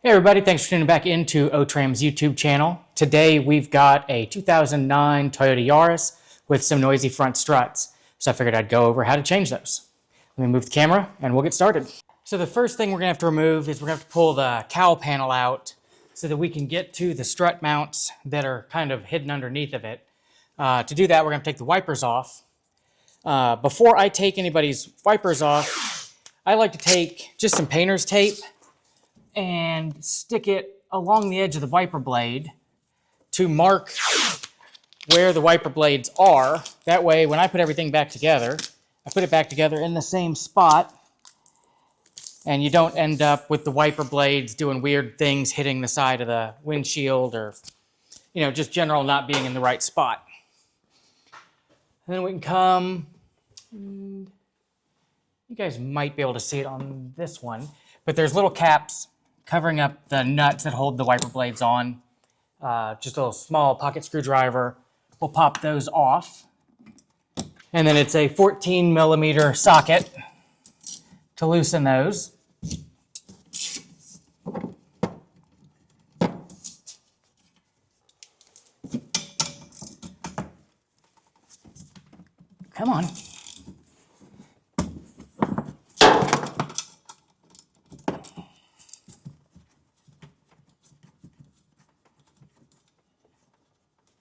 Hey everybody, thanks for tuning back into Otram's YouTube channel. Today we've got a 2009 Toyota Yaris with some noisy front struts. So I figured I'd go over how to change those. Let me move the camera and we'll get started. So the first thing we're gonna have to remove is we're gonna have to pull the cowl panel out so that we can get to the strut mounts that are kind of hidden underneath of it. To do that, we're gonna take the wipers off. Before I take anybody's wipers off, I like to take just some painter's tape and stick it along the edge of the wiper blade to mark where the wiper blades are. That way, when I put everything back together, I put it back together in the same spot, and you don't end up with the wiper blades doing weird things, hitting the side of the windshield, or just general not being in the right spot. And then we can come, you guys might be able to see it on this one, but there's little caps covering up the nuts that hold the wiper blades on. Just a little small pocket screwdriver. We'll pop those off. And then it's a 14 millimeter socket to loosen those. Come on.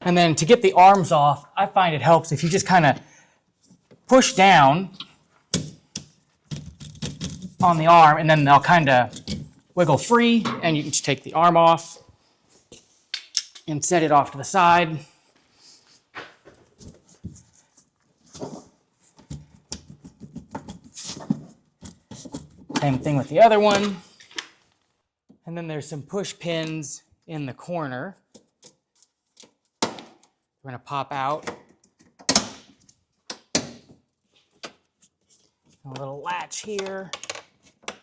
And then to get the arms off, I find it helps if you just kind of push down on the arm, and then they'll kind of wiggle free, and you can just take the arm off and set it off to the side. Same thing with the other one. And then there's some push pins in the corner. We're going to pop out a little latch here. Go.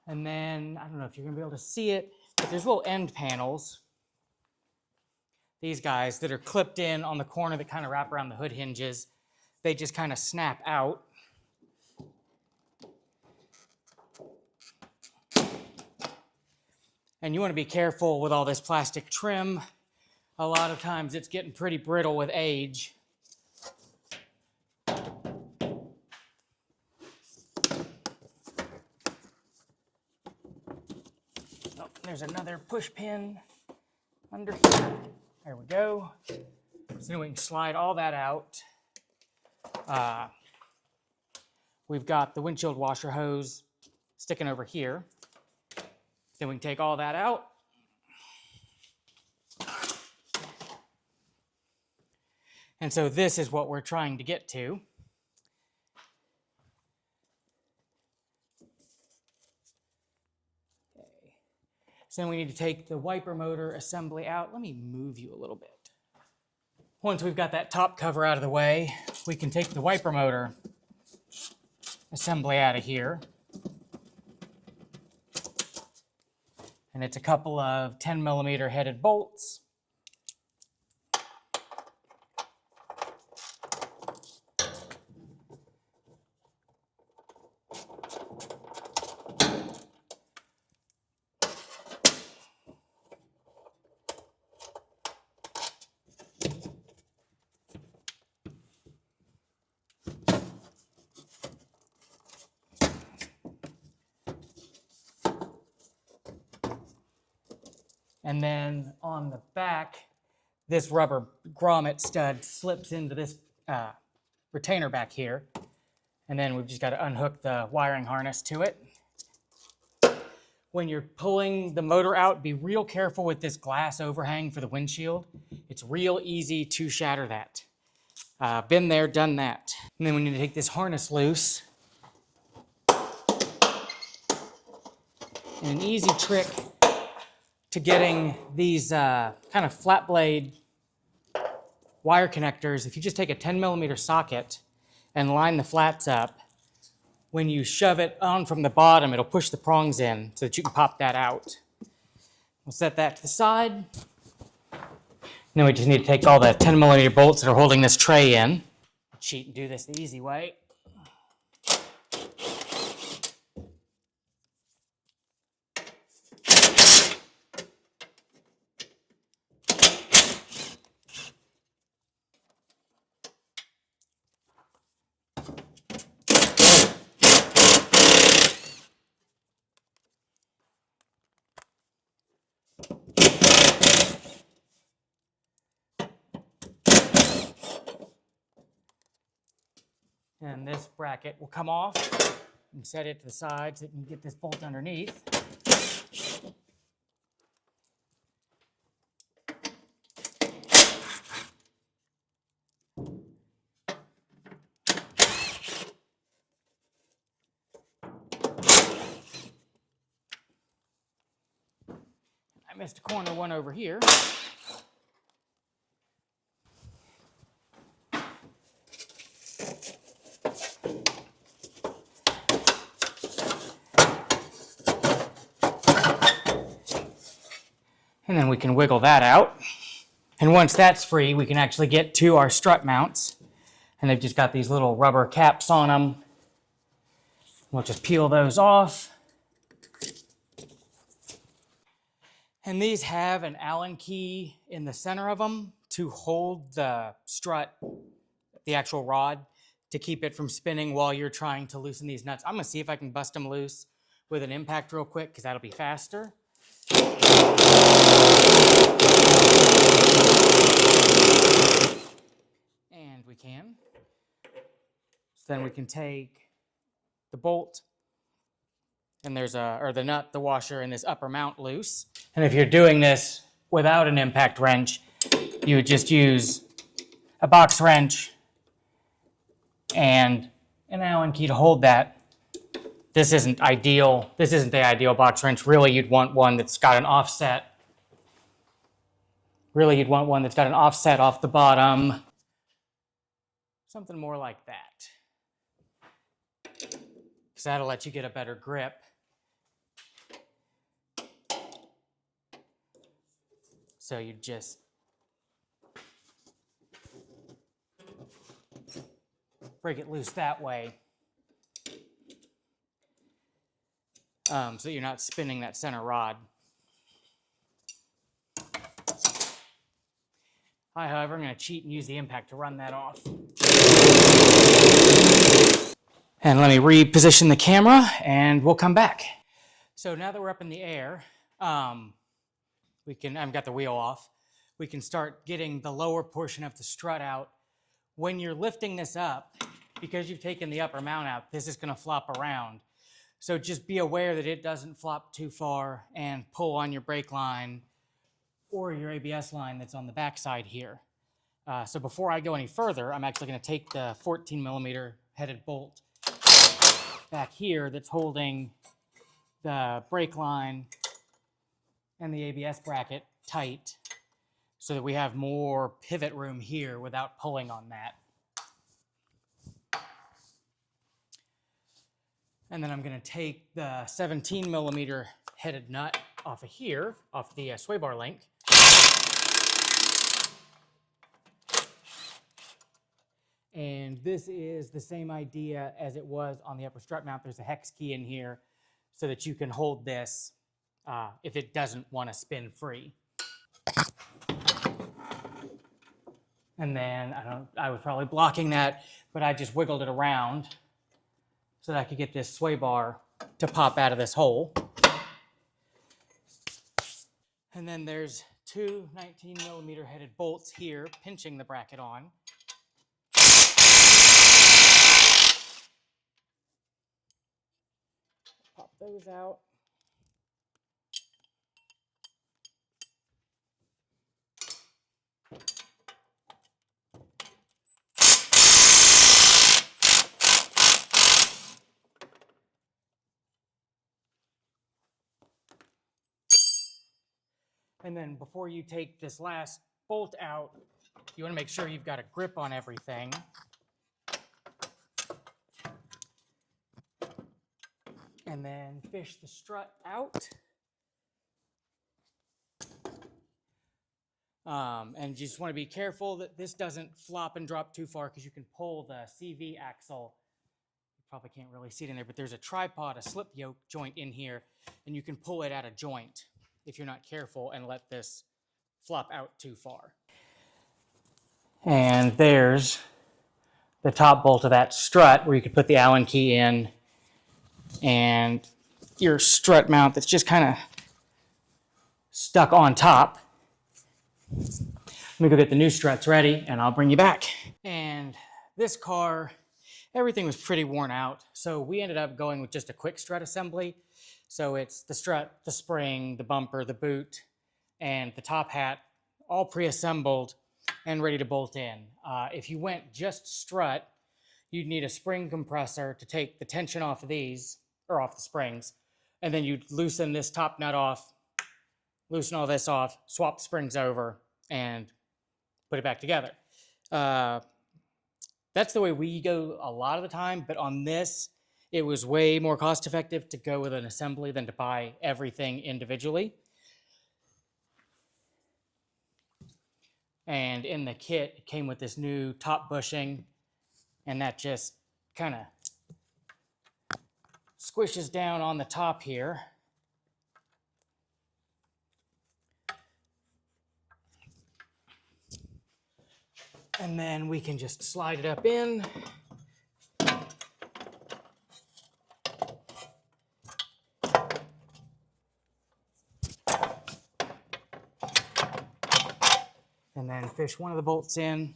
And then, I don't know if you're going to be able to see it, but there's little end panels, these guys that are clipped in on the corner that kind of wrap around the hood hinges. They just kind of snap out. And you want to be careful with all this plastic trim. A lot of times it's getting pretty brittle with age. There's another push pin under here. There we go. So then we can slide all that out. We've got the windshield washer hose sticking over here. Then we can take all that out. And so this is what we're trying to get to. So then we need to take the wiper motor assembly out. Let me move you a little bit. Once we've got that top cover out of the way, we can take the wiper motor assembly out of here. And it's a couple of 10 millimeter headed bolts. And then on the back, this rubber grommet stud slips into this retainer back here. And then we've just got to unhook the wiring harness to it. When you're pulling the motor out, be real careful with this glass overhang for the windshield. It's real easy to shatter that. Been there, done that. And then we need to take this harness loose. And an easy trick to getting these kind of flat blade wire connectors, if you just take a 10mm socket and line the flats up, when you shove it on from the bottom, it'll push the prongs in so that you can pop that out. We'll set that to the side. Then we just need to take all the 10mm bolts that are holding this tray in. Cheat and do this the easy way. And this bracket will come off. You can set it to the side so you can get this bolt underneath. I missed a corner one over here. And then we can wiggle that out. And once that's free, we can actually get to our strut mounts. And they've just got these little rubber caps on them. We'll just peel those off. And these have an Allen key in the center of them to hold the strut, the actual rod, to keep it from spinning while you're trying to loosen these nuts. I'm gonna see if I can bust them loose with an impact real quick, because that'll be faster. And we can. So then we can take the bolt, and there's the nut, the washer, and this upper mount loose. And if you're doing this without an impact wrench, you would just use a box wrench and an Allen key to hold that. This isn't ideal. This isn't the ideal box wrench. Really, you'd want one that's got an offset. Really, you'd want one that's got an offset off the bottom. Something more like that. Because that'll let you get a better grip. So you just break it loose that way. So you're not spinning that center rod. I, however, am going to cheat and use the impact to run that off. And let me reposition the camera and we'll come back. So now that we're up in the air, I've got the wheel off. We can start getting the lower portion of the strut out. When you're lifting this up, because you've taken the upper mount out, this is going to flop around. So just be aware that it doesn't flop too far and pull on your brake line or your ABS line that's on the back side here. So before I go any further, I'm actually going to take the 14mm headed bolt back here that's holding the brake line and the ABS bracket tight so that we have more pivot room here without pulling on that. And then I'm going to take the 17mm headed nut off of here, off the sway bar link. And this is the same idea as it was on the upper strut mount. There's a hex key in here so that you can hold this if it doesn't want to spin free. And then, I was probably blocking that, but I just wiggled it around so that I could get this sway bar to pop out of this hole. And then there's two 19mm headed bolts here pinching the bracket on. Pop those out. And then before you take this last bolt out, you want to make sure you've got a grip on everything. And then fish the strut out. And you just want to be careful that this doesn't flop and drop too far, because you can pull the CV axle. You probably can't really see it in there, but there's a tripod, a slip yoke joint in here, and you can pull it out of joint if you're not careful and let this flop out too far. And there's the top bolt of that strut where you could put the Allen key in, and your strut mount that's just kind of stuck on top. Let me go get the new struts ready and I'll bring you back. And this car, everything was pretty worn out, so we ended up going with just a quick strut assembly. So it's the strut, the spring, the bumper, the boot, and the top hat, all pre-assembled and ready to bolt in. If you went just strut, you'd need a spring compressor to take the tension off of these, or off the springs, and then you'd loosen this top nut off, loosen all this off, swap the springs over, and put it back together. That's the way we go a lot of the time, but on this, it was way more cost effective to go with an assembly than to buy everything individually. And in the kit, it came with this new top bushing, and that just kind of squishes down on the top here. And then we can just slide it up in. And then fish one of the bolts in.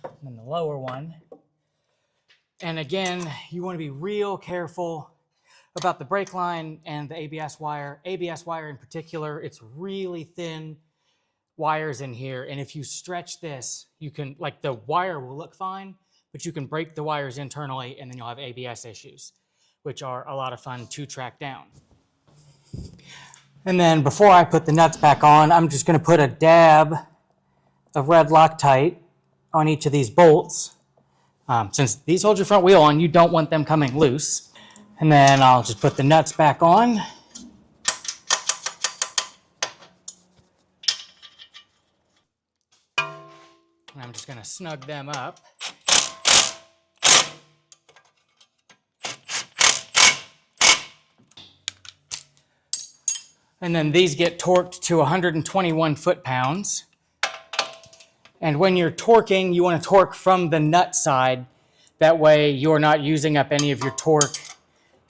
And then the lower one. And again, you want to be real careful about the brake line and the ABS wire. ABS wire in particular, it's really thin wires in here. And if you stretch this, you can, like, the wire will look fine, but you can break the wires internally and then you'll have ABS issues, which are a lot of fun to track down. And then before I put the nuts back on, I'm just going to put a dab of red Loctite on each of these bolts. Since these hold your front wheel on, you don't want them coming loose. And then I'll just put the nuts back on. And I'm just going to snug them up. And then these get torqued to 121 foot-pounds. And when you're torquing, you want to torque from the nut side. That way you're not using up any of your torque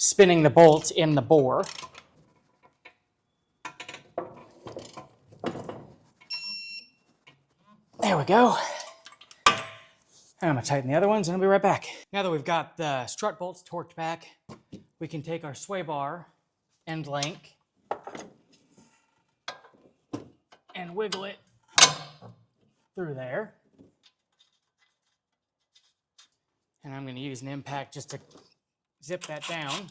spinning the bolts in the bore. There we go. And I'm going to tighten the other ones and I'll be right back. Now that we've got the strut bolts torqued back, we can take our sway bar end link and wiggle it through there. And I'm going to use an impact just to zip that down.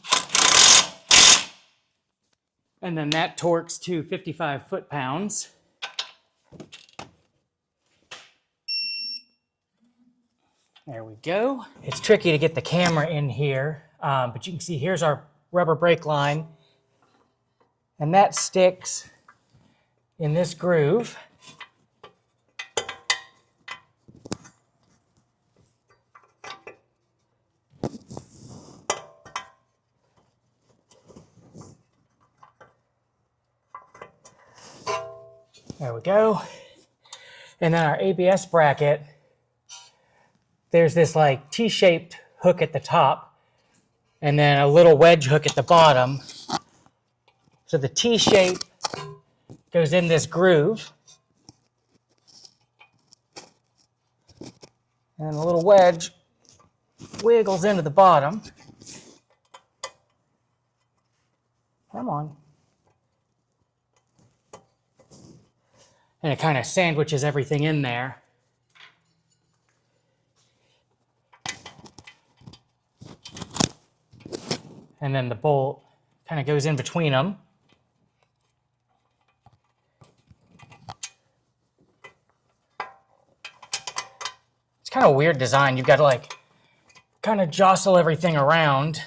And then that torques to 55 foot-pounds. There we go. It's tricky to get the camera in here, but you can see here's our rubber brake line. And that sticks in this groove. There we go. And then our ABS bracket, there's this like T-shaped hook at the top and then a little wedge hook at the bottom. So the T-shape goes in this groove. And the little wedge wiggles into the bottom. Come on. And it kind of sandwiches everything in there. And then the bolt kind of goes in between them. It's kind of a weird design. You've got to like kind of jostle everything around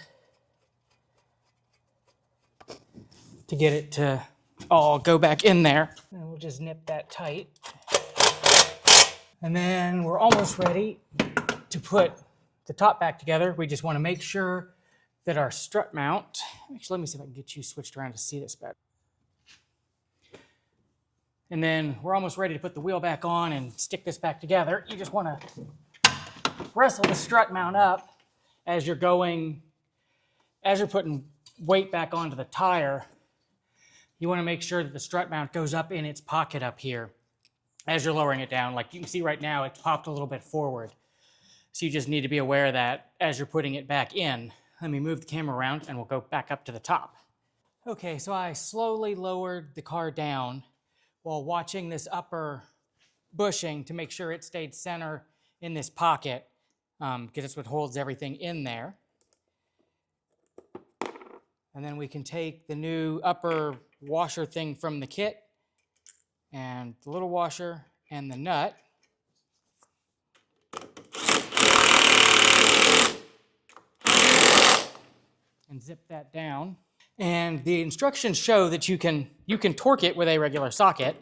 to get it to all go back in there. And we'll just nip that tight. And then we're almost ready to put the top back together. We just want to make sure that our strut mount, actually, let me see if I can get you switched around to see this better. And then we're almost ready to put the wheel back on and stick this back together. You just want to wrestle the strut mount up as you're putting weight back onto the tire. You want to make sure that the strut mount goes up in its pocket up here as you're lowering it down. Like you can see right now, it's popped a little bit forward. So you just need to be aware of that as you're putting it back in. Let me move the camera around and we'll go back up to the top. Okay, so I slowly lowered the car down while watching this upper bushing to make sure it stayed center in this pocket, because it's what holds everything in there. And then we can take the new upper washer thing from the kit and the little washer and the nut. And zip that down. And the instructions show that you can torque it with a regular socket.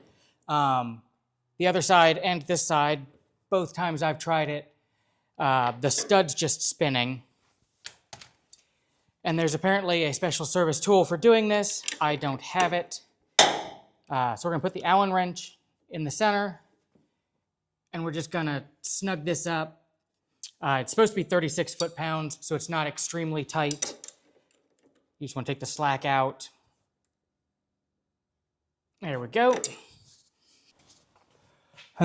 The other side and this side, both times I've tried it, the stud's just spinning. And there's apparently a special service tool for doing this. I don't have it. So we're gonna put the Allen wrench in the center and we're just gonna snug this up. It's supposed to be 36 foot-pounds, so it's not extremely tight. You just want to take the slack out. There we go. And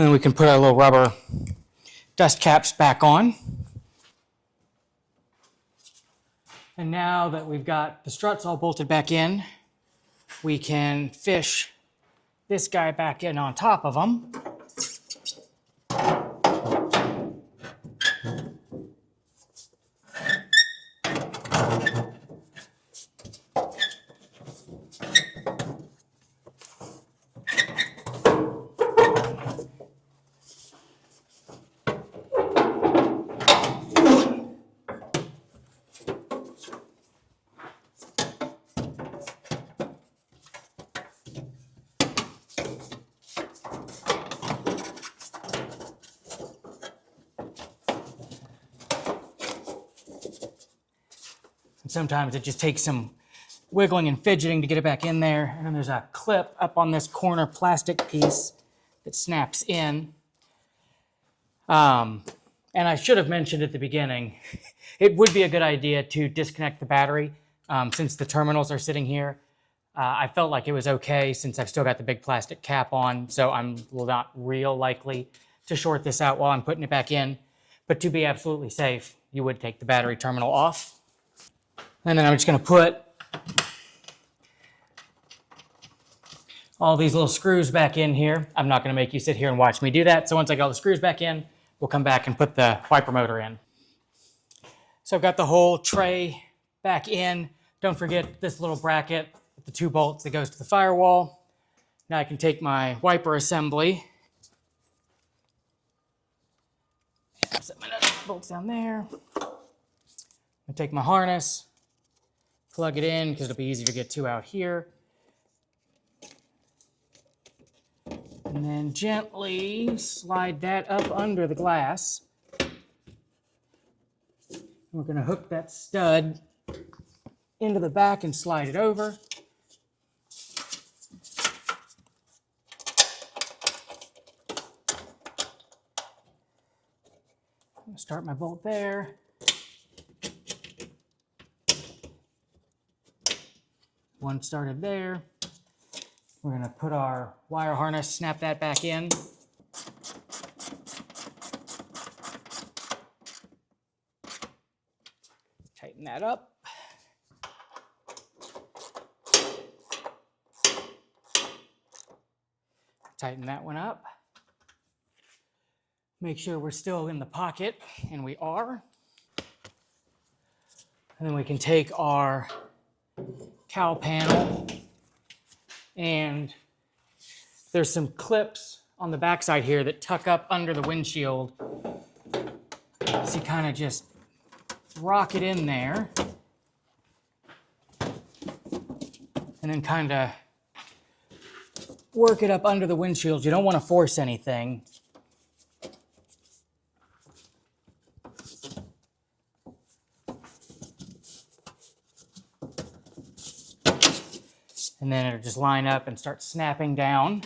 then we can put our little rubber dust caps back on. And now that we've got the struts all bolted back in, we can fish this guy back in on top of them. And sometimes it just takes some wiggling and fidgeting to get it back in there. And then there's a clip up on this corner plastic piece that snaps in. And I should have mentioned at the beginning, it would be a good idea to disconnect the battery since the terminals are sitting here. I felt like it was okay since I've still got the big plastic cap on, so I'm not real likely to short this out while I'm putting it back in. But to be absolutely safe, you would take the battery terminal off. And then I'm just going to put all these little screws back in here. I'm not going to make you sit here and watch me do that. So once I get all the screws back in, we'll come back and put the wiper motor in. So I've got the whole tray back in. Don't forget this little bracket with the 2 bolts that goes to the firewall. Now I can take my wiper assembly. Set my nut bolts down there. I take my harness, plug it in because it'll be easy to get 2 out here. And then gently slide that up under the glass. We're going to hook that stud into the back and slide it over. I'm going to start my bolt there. One started there. We're going to put our wire harness, snap that back in. Tighten that up. Tighten that one up. Make sure we're still in the pocket, and we are. And then we can take our cowl panel, and there's some clips on the backside here that tuck up under the windshield. So you kind of just rock it in there and then kind of work it up under the windshield. You don't want to force anything. And then it'll just line up and start snapping down.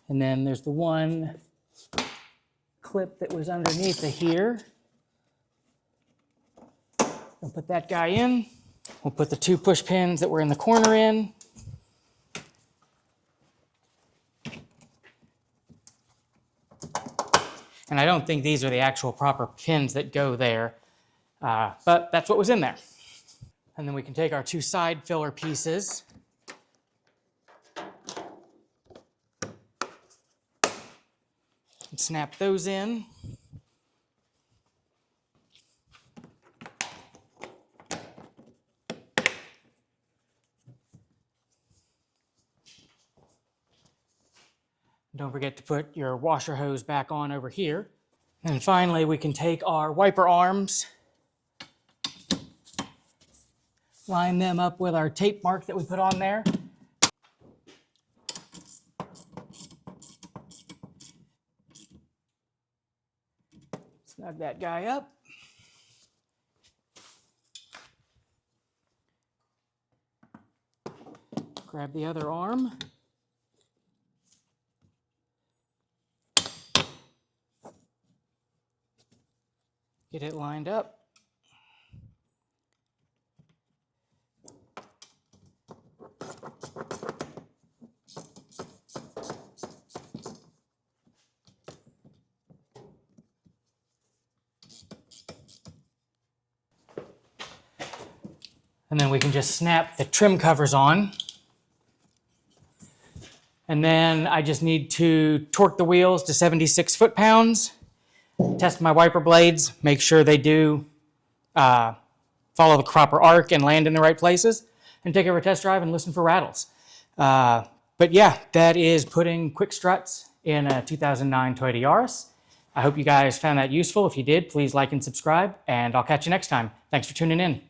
And then there's the one clip that was underneath the here. We'll put that guy in. We'll put the 2 push pins that were in the corner in. And I don't think these are the actual proper pins that go there, but that's what was in there. And then we can take our 2 side filler pieces and snap those in. Don't forget to put your washer hose back on over here. And finally, we can take our wiper arms, line them up with our tape mark that we put on there. Snug that guy up. Grab the other arm. Get it lined up. And then we can just snap the trim covers on. And then I just need to torque the wheels to 76 foot-pounds. Test my wiper blades, make sure they do follow the proper arc and land in the right places, and take over a test drive and listen for rattles. But yeah, that is putting quick struts in a 2009 Toyota Yaris. I hope you guys found that useful. If you did, please like and subscribe, and I'll catch you next time. Thanks for tuning in.